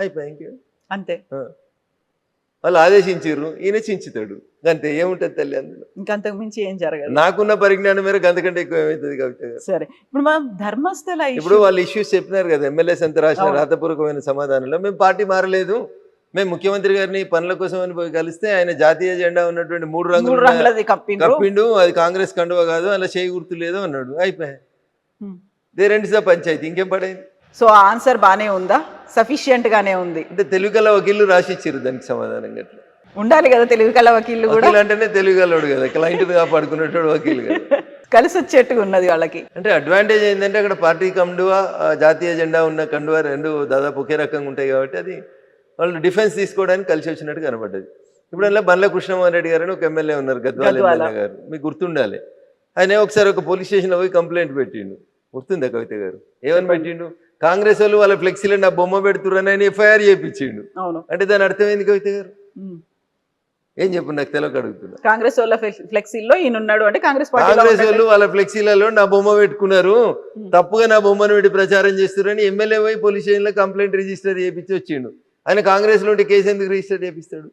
అయిపోయి ఇంకే
అంతే.
వాళ్ళు ఆదేశించారు, ఈయన చించుతాడు, అంతే. ఏముంటుంది తల్లి అందులో?
ఇంకంతకు మించి ఏం జరగదు.
నాకున్న పరిజ్ఞానం మేరకు అంతకంటే ఎక్కువ ఏమవుతుంది కవిత?
సరే, ఇప్పుడు మనం ధర్మస్థల
ఇప్పుడు వాళ్ళు ఇష్యూస్ చెప్పినారు కదా, ఎమ్మెల్యేస్ అంతా రాసిన రాతపూర్వకమైన సమాధానంలో మేము పార్టీ మారలేదు, మేము ముఖ్యమంత్రి గారిని పనుల కోసం అని పోయి కలిస్తే ఆయన జాతీయ జెండా ఉన్నటువంటి 3 రంగులు కప్పిండు, అది కాంగ్రెస్ కండువ కాదు, అలా చేయి గుర్తు లేదు అన్నాడు, అయిపోయాయి. దే రెండుసా పంచాయతీ, ఇంకేం పడైంది?
సో ఆన్సర్ బానే ఉందా? సఫిషియంట్ గానే ఉంది
అంటే తెలుగు కల వకీళ్ళు రాసిచ్చారు దానికి సమాధానం. గట్లా
ఉండాలి కదా తెలుగు కల వకీళ్ళు కూడా.
అంటేనే తెలుగు కలవాడు కదా, క్లయింట్ కాపాడుకునేటోడు వకీలు కదా.
కలిసి వచ్చేట్టుగా ఉన్నది వాళ్ళకి.
అంటే అడ్వాంటేజ్ ఏంటంటే అక్కడ పార్టీ కండువా, జాతీయ జెండా ఉన్న కండువా రెండు దాదాపు ఒకే రకంగా ఉంటాయి కాబట్టి అది వాళ్ళు డిఫెన్స్ తీసుకోవడానికి కలిసి వచ్చినట్టు కనబడ్డది. ఇప్పుడు అలా బండ్ల కృష్ణమోహన్ రెడ్డి గారు అని ఒక ఎమ్మెల్యే ఉన్నారు, గద్వాల ఎమ్మెల్యే గారు, మీకు గుర్తుండాలి. ఆయన ఒకసారి ఒక పోలీస్ స్టేషన్లో పోయి కంప్లైంట్ పెట్టిండు, గుర్తుందా కవిత గారు? ఏమని పెట్టిండు? కాంగ్రెస్ వాళ్ళు వాళ్ళ ఫ్లెక్సీలో నా బొమ్మ పెడుతుర్రని ఆయన ఎఫ్ఐఆర్ చేయించిండు. అంటే దాని అర్థమైంది కవిత గారు? ఏం చెప్పు, నాకు తెలియక అడుగుతున్నా.
కాంగ్రెస్ వాళ్ళ ఫ్లెక్సీలో ఈయన ఉన్నాడు అంటే కాంగ్రెస్
వాళ్ళు వాళ్ళ ఫ్లెక్సీలలో నా బొమ్మ పెట్టుకున్నారు, తప్పుగా నా బొమ్మను పెట్టి ప్రచారం చేస్తున్నారని ఎమ్మెల్యే పోయి పోలీస్ స్టేషన్ లో కంప్లైంట్ రిజిస్టర్ చేయించి వచ్చిండు. ఆయన కాంగ్రెస్ లో ఉంటే కేసు ఎందుకు రిజిస్టర్ చేపిస్తాడు?